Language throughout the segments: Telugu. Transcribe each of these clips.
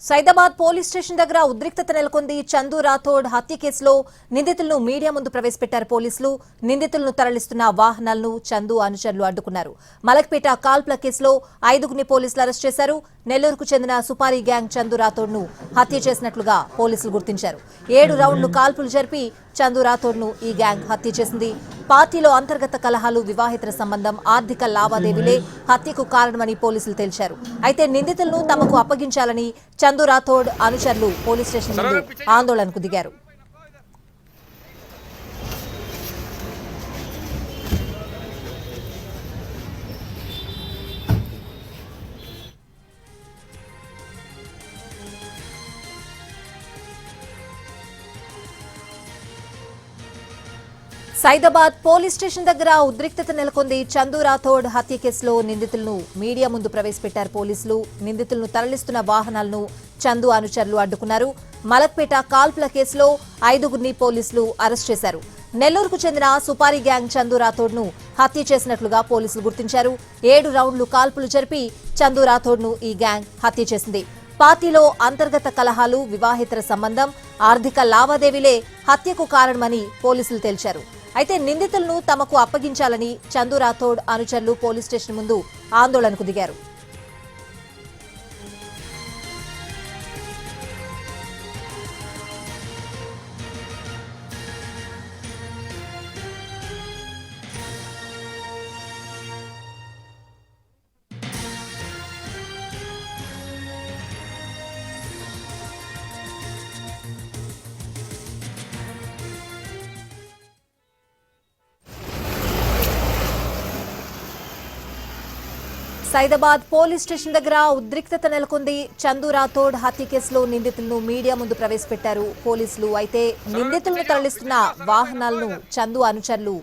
సైదాబాద్ పోలీస్ స్టేషన్ దగ్గర ఉద్రిక్తత నెలకొంది. చందు రాథోడ్ హత్య కేసులో నిందితులను మీడియా ముందు ప్రవేశపెట్టారు పోలీసులు. నిందితులను తరలిస్తున్న వాహనాలను చందు అనుచరులు అడ్డుకున్నారు. మలక్పేట కాల్పుల కేసులో 5గురిని పోలీసులు అరెస్ట్ చేశారు. నెల్లూరుకు చెందిన సుపారీ గ్యాంగ్ చందు రాథోడ్ ను హత్య చేసినట్లుగా పోలీసులు గుర్తించారు. 7 రౌండ్లు కాల్పులు జరిపి చందు రాథోడ్ ను ఈ గ్యాంగ్ హత్య చేసింది. పార్టీలో అంతర్గత కలహాలు, వివాహితర సంబంధం, ఆర్థిక లావాదేవీలే హత్యకు కారణమని పోలీసులు తేల్చారు. అయితే నిందితులను తమకు అప్పగించాలని చందు రాథోడ్ అనుచరులు పోలీస్ స్టేషన్ ముందు ఆందోళనకు దిగారు. సైదాబాద్ పోలీస్ స్టేషన్ దగ్గర ఉద్రిక్తత నెలకొంది. చందు రాథోడ్ హత్య కేసులో నిందితులను మీడియా ముందు ప్రవేశపెట్టారు పోలీసులు. నిందితులను తరలిస్తున్న వాహనాలను చందు అనుచరులు అడ్డుకున్నారు. మలక్పేట కాల్పుల కేసులో 5గురిని పోలీసులు అరెస్ట్ చేశారు. నెల్లూరుకు చెందిన సుపారీ గ్యాంగ్ చందు రాథోడ్ ను హత్య చేసినట్లుగా పోలీసులు గుర్తించారు. 7 రౌండ్లు కాల్పులు జరిపి చందు రాథోడ్ ను ఈ గ్యాంగ్ హత్య చేసింది. పార్టీలో అంతర్గత కలహాలు, వివాహితర సంబంధం, ఆర్థిక లావాదేవీలే హత్యకు కారణమని పోలీసులు తేల్చారు. అయితే నిందితులను తమకు అప్పగించాలని చందు రాథోడ్ అనుచరులు పోలీస్ స్టేషన్ ముందు ఆందోళనకు దిగారు. సైదాబాద్ పోలీస్ స్టేషన్ దగ్గర ఉద్రిక్తత నెలకొంది. చందు రాథోడ్ హత్య కేసులో నిందితులను మీడియా ముందు ప్రవేశపెట్టారు పోలీసులు. అయితే నిందితులను తరలిస్తున్న వాహనాలను చందు అనుచరులు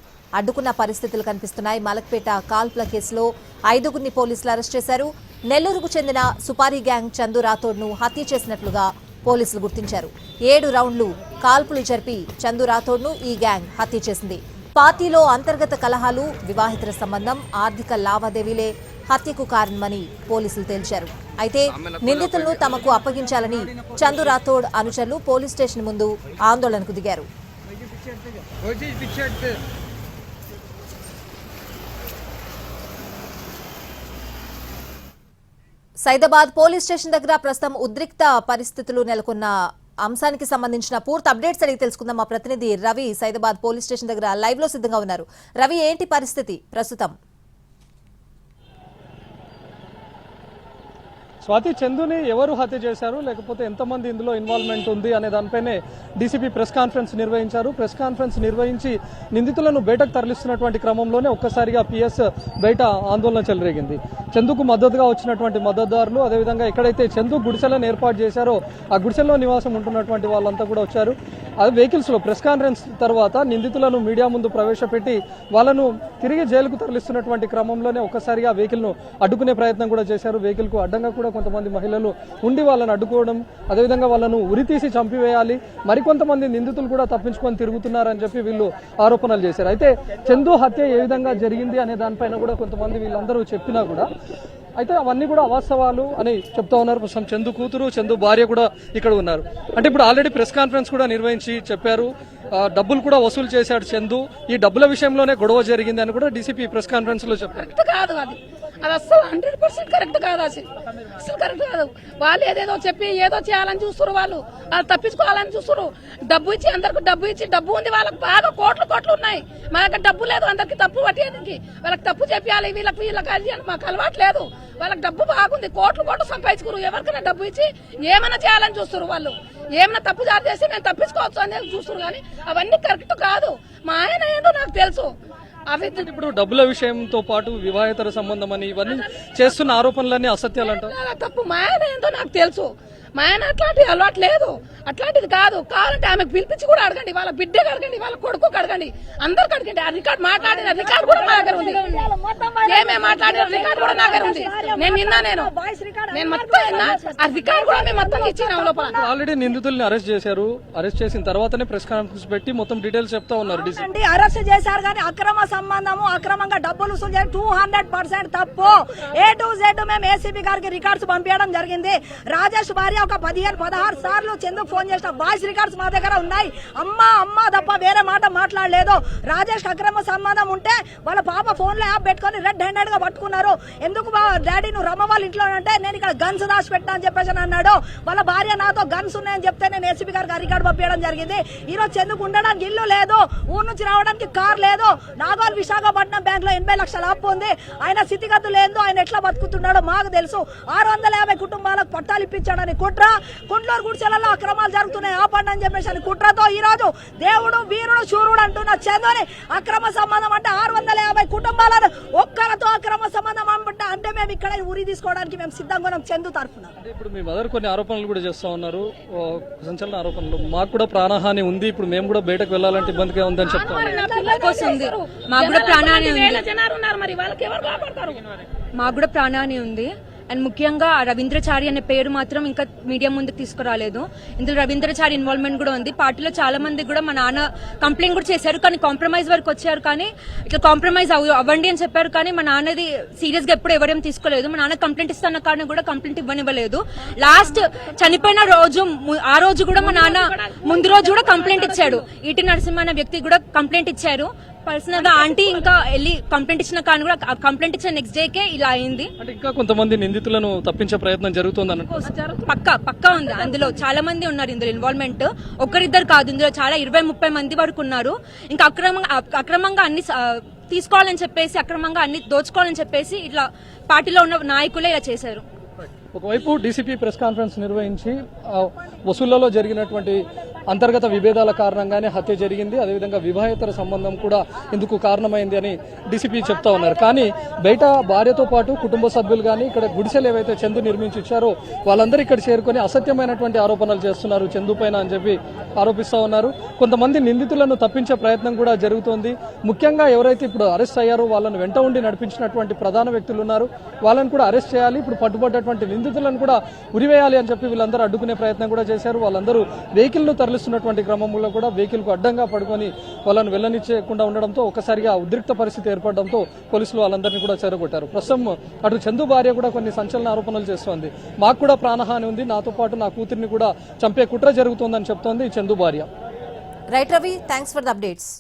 అడ్డుకున్న పరిస్థితులు కనిపిస్తున్నాయి. మలక్పేట కాల్పుల కేసులో 5గురిని పోలీసులు అరెస్ట్ చేశారు. నెల్లూరుకు చెందిన సుపారీ గ్యాంగ్ చందు రాథోడ్ ను హత్య చేసినట్లుగా పోలీసులు గుర్తించారు. 7 రౌండ్లు కాల్పులు జరిపి చందు రాథోడ్ ను ఈ గ్యాంగ్ హత్య చేసింది. పార్టీలో అంతర్గత కలహాలు, వివాహితర సంబంధం, ఆర్థిక లావాదేవీలే హత్యకు కారణమని పోలీసులు తేల్చారు. అయితే నిందితులను తమకు అప్పగించాలని చందు రాథోడ్ అనుచరులు పోలీస్ స్టేషన్ ముందు ఆందోళనకు దిగారు. సైదాబాద్ పోలీస్ స్టేషన్ దగ్గర ప్రస్తుతం ఉద్రిక్త పరిస్థితులు నెలకొన్న అంశానికి సంబంధించిన పూర్తి అప్డేట్స్ అడిగి తెలుసుకుందాం. మా ప్రతినిధి రవి సైదాబాద్ పోలీస్ స్టేషన్ దగ్గర లైవ్ లో సిద్ధంగా ఉన్నారు. రవి, ఏంటి పరిస్థితి ప్రస్తుతం? స్వాతి, చందుని ఎవరు హత్య చేశారు, లేకపోతే ఎంతమంది ఇందులో ఇన్వాల్వ్మెంట్ ఉంది అనే దానిపైనే డీసీపీ ప్రెస్ కాన్ఫరెన్స్ నిర్వహించారు. ప్రెస్ కాన్ఫరెన్స్ నిర్వహించి నిందితులను బయటకు తరలిస్తున్నటువంటి క్రమంలోనే ఒక్కసారిగా పిఎస్ బయట ఆందోళన చెలరేగింది. చందుకు మద్దతుగా వచ్చినటువంటి మద్దతుదారులు, అదేవిధంగా ఎక్కడైతే చందు గుడిసెలను ఏర్పాటు చేశారో ఆ గుడిసెల్లో నివాసం ఉంటున్నటువంటి వాళ్ళంతా కూడా వచ్చారు. అది వెహికల్స్లో ప్రెస్ కాన్ఫరెన్స్ తర్వాత నిందితులను మీడియా ముందు ప్రవేశపెట్టి వాళ్ళను తిరిగి జైలుకు తరలిస్తున్నటువంటి క్రమంలోనే ఒక్కసారిగా వెహికల్ను అడ్డుకునే ప్రయత్నం కూడా చేశారు. వెహికల్కు అడ్డంగా కూడా కొంతమంది మహిళలు ఉండి వాళ్ళని అడ్డుకోవడం, అదేవిధంగా వాళ్ళను ఉరితీసి చంపివేయాలి, మరికొంతమంది నిందితులు కూడా తప్పించుకొని తిరుగుతున్నారని చెప్పి వీళ్ళు ఆరోపణలు చేశారు. అయితే చందు హత్య ఏ విధంగా జరిగింది అనే దానిపైన కూడా కొంతమంది వీళ్ళందరూ చెప్పినా కూడా అయితే అవన్నీ కూడా అవాస్తవాలు అని చెప్తా ఉన్నారు. ప్రస్తుతం చందు కూతురు, చందు భార్య కూడా ఇక్కడ ఉన్నారు. అంటే ఇప్పుడు ఆల్రెడీ ప్రెస్ కాన్ఫరెన్స్ కూడా నిర్వహించి చెప్పారు, డబ్బులు కూడా వసూలు చేశాడు చందు, ఈ డబ్బుల విషయంలోనే గొడవ జరిగింది అని కూడా డీసీపీ ప్రెస్ కాన్ఫరెన్స్ లో చెప్పారు. అది అసలు 100% కరెక్ట్ కాదు. అసలు కరెక్ట్ కాదు. వాళ్ళు ఏదేదో చెప్పి ఏదో చేయాలని చూస్తారు, వాళ్ళు తప్పించుకోవాలని చూస్తారు. డబ్బు ఇచ్చి అందరికి డబ్బు ఉంది, వాళ్ళకి బాగా కోట్లు ఉన్నాయి. మా దగ్గర డబ్బు లేదు, అందరికి తప్పు పట్టేదానికి. వాళ్ళకి తప్పు చెప్పాలి, వీళ్ళకి అది అని మాకు అలవాటు లేదు. వాళ్ళకి డబ్బు బాగుంది, కోట్లు సంపాదించుకోరు. ఎవరికైనా డబ్బు ఇచ్చి ఏమైనా చేయాలని చూస్తారు. వాళ్ళు ఏమైనా తప్పు చేసి మేము తప్పించుకోవచ్చు అనేది చూస్తారు. కానీ అవన్నీ కరెక్ట్ కాదు. మా ఆయన ఏంటో నాకు తెలుసు. ఇప్పుడు డబ్బుల విషయంతో పాటు వివాహితర సంబంధం అని ఇవన్నీ చేస్తున్న ఆరోపణలన్నీ అసత్యాలు అంటారు. తప్పు. మా ఆయన ఏంటో నాకు తెలుసు. మా ఆయన అట్లాంటి అలవాటు లేదు, అట్లాంటిది కాదు. కావాలంటే ఆమెకు పిలిపించి కూడా అడగండి, వాళ్ళ బిడ్డకు అడగండి, వాళ్ళ కొడుకు అడగండి, అందరికి అడగండి. ఆ రికార్డు మాట్లాడిన రికార్డు కూడా మా దగ్గర ఉంది. ఏమేమి మాట్లాడిన రికార్డు కూడా నా దగ్గర ఉంది. నేను నిన్నా నేను మొత్తం విన్నా. ఆ రికార్డు కూడా మేము మొత్తం ఇచ్చినాం లోపల. ఆల్రెడీ నిందితుల్ని అరెస్ట్ చేశారు. అరెస్ట్ చేసిన తర్వాతనే ప్రెస్ కాన్ఫరెన్స్ పెట్టి మొత్తం డీటెయిల్స్ చెప్తా ఉన్నారు. అండి అరెస్ట్ చేశారు కానీ అక్రమ సంబంధము, అక్రమంగా డబ్బులు వసూలు చేయడం 200% తప్పు. A to Z మేము ఏసీబీ గారికి రికార్డ్స్ పంపించడం జరిగింది. రాజేష్ భార్య ఒక 15-16 సార్లు చందుకు ఫోన్ చేసిన వాయిస్ రికార్డ్స్ మా దగ్గర ఉన్నాయి. అమ్మ తప్ప వేరే మాట మాట్లాడలేదు. రాజేష్ అక్రమ సంబంధం ఉంటే వాళ్ళ పాప ఫోన్ లో యాప్ పెట్టుకొని రెడ్ హ్యాండెడ్ గా పట్టుకున్నారు. ఎందుకు డాడీ నువ్వు రమ్మ వాళ్ళ ఇంట్లో అంటే నేను ఇక్కడ గన్స్ దాచి పెట్టా అని చెప్పేసి అన్నాడు. వాళ్ళ భార్య నాతో గన్స్ ఉన్నాయని చెప్తే నేను ఏసీబీ గారికి రికార్డు పంపించడం జరిగింది. ఈ రోజు చందుకు ఉండడానికి ఇల్లు లేదు, ఊరు నుంచి రావడానికి కార్ లేదు. నాగోల్ విశాఖపట్నం బ్యాంక్ లో 80 లక్షల అప్పు ఉంది. ఆయన స్థితిగతులు ఏందో, ఆయన ఎట్లా బతుకుతున్నాడో మాకు తెలుసు. 650 కుటుంబాలకు పట్టాలు ఇప్పించాడని కుట్ర, గుంటూరు గుడిసెలలో అక్రమాలు జరుగుతున్నాయి ఆపండి అని చెప్పేసి కుట్రతో ఈ రోజు దేవుడు వీరుడు శూరుడు అంటున్న చందుని అక్రమ సంబంధం అంటే 650 కుటుంబాలను ఒక్కరితో అక్రమ సంబంధం అంటే మేము ఇక్కడ ఉరి తీసుకోవడానికి మేము సిద్ధంగా ఉన్నాం చందు తరఫున. ఇప్పుడు మీ మదర్ కొన్ని ఆరోపణలు కూడా చేస్తా ఉన్నారు, సంచలన ఆరోపణలు. మాకు కూడా ప్రాణహాని ఉంది, ఇప్పుడు మేము కూడా బయటకు వెళ్ళాలంటే ఇబ్బందిగా ఉందని చెప్తాం. మాకు కూడా ప్రాణహాని ఉంది. జనాలు ఉన్నారు, మరి వాళ్ళకి ఎవరు కాపాడతారు? మాకు కూడా ప్రాణహాని ఉంది. అండ్ ముఖ్యంగా రవీంద్రచారి అనే పేరు మాత్రం ఇంకా మీడియా ముందుకు తీసుకురాలేదు. ఇందులో రవీంద్రచారి ఇన్వాల్వ్మెంట్ కూడా ఉంది. పార్టీలో చాలా మంది కూడా మా నాన్న కంప్లైంట్ కూడా చేశారు, కానీ కాంప్రమైజ్ వరకు వచ్చారు. కానీ ఇట్లా కాంప్రమైజ్ అవ్వండి అని చెప్పారు, కానీ మా నాన్నది సీరియస్ గా ఎప్పుడు ఎవరేం తీసుకోలేదు. మా నాన్న కంప్లైంట్ ఇస్తున్న కానీ కూడా కంప్లైంట్ ఇవ్వనివ్వలేదు. లాస్ట్ చనిపోయిన రోజు ఆ రోజు కూడా మా నాన్న ముందు రోజు కూడా కంప్లైంట్ ఇచ్చాడు. ఈటీ నరసింహ అనే వ్యక్తి కూడా కంప్లైంట్ ఇచ్చారు. పర్సనల్ గా ఆంటీ ఇంకా వెళ్ళి కంప్లైంట్ ఇచ్చిన కానీ కూడా కంప్లైంట్ ఇచ్చిన నెక్స్ట్ డేకే ఇలా అయింది. అంటే ఇంకా కొంతమంది నిందితులను తప్పించే ప్రయత్నం జరుగుతుంది అన్న పక్కా ఉంది. అందులో చాలా మంది ఉన్నారు ఇందులో ఇన్వాల్వ్మెంట్. ఒక్కరిద్దరు కాదు, ఇందులో చాలా 20-30 మంది వరకు ఉన్నారు. ఇంకా అక్రమంగా అన్ని తీసుకోవాలని చెప్పేసి, అక్రమంగా అన్ని దోచుకోవాలని చెప్పేసి ఇట్లా పార్టీలో ఉన్న నాయకులే ఇలా చేశారు. ఒకవైపు డీసీపీ ప్రెస్ కాన్ఫరెన్స్ నిర్వహించి వసూళ్లలో జరిగినటువంటి అంతర్గత విభేదాల కారణంగానే హత్య జరిగింది, అదేవిధంగా వివాహేతర సంబంధం కూడా ఇందుకు కారణమైంది అని డీసీపీ చెప్తా ఉన్నారు. కానీ బయట భార్యతో పాటు కుటుంబ సభ్యులు కానీ ఇక్కడ గుడిసెలు ఏవైతే చందు నిర్మించి ఇచ్చారో వాళ్ళందరూ ఇక్కడ చేరుకొని అసత్యమైనటువంటి ఆరోపణలు చేస్తున్నారు చందు పైన అని చెప్పి ఆరోపిస్తా ఉన్నారు. కొంతమంది నిందితులను తప్పించే ప్రయత్నం కూడా జరుగుతోంది. ముఖ్యంగా ఎవరైతే ఇప్పుడు అరెస్ట్ అయ్యారో వాళ్ళను వెంట ఉండి నడిపించినటువంటి ప్రధాన వ్యక్తులు ఉన్నారు, వాళ్ళని కూడా అరెస్ట్ చేయాలి. ఇప్పుడు పట్టుబడ్డటువంటి నిందితులను కూడా ఉరివేయాలి అని చెప్పి వీళ్ళందరూ అడ్డుకునే ప్రయత్నం కూడా చేశారు. వాళ్ళందరూ వెహికల్ను తరలిస్తున్నటువంటి క్రమంలో కూడా వెహికల్ కు అడ్డంగా పడుకొని వాళ్ళని వెళ్ళనిచ్చేయకుండా ఉండడంతో ఒకసారిగా ఉద్రిక్త పరిస్థితి ఏర్పడడంతో పోలీసులు వాళ్ళందరినీ కూడా చేరగొట్టారు. ప్రస్తుతం అటు చందు భార్య కూడా కొన్ని సంచలన ఆరోపణలు చేస్తోంది. మాకు కూడా ప్రాణహాని ఉంది, నాతో పాటు నా కూతురిని కూడా చంపే కుట్ర జరుగుతోందని చెప్తోంది చందు భార్య. Right Ravi, thanks for the updates.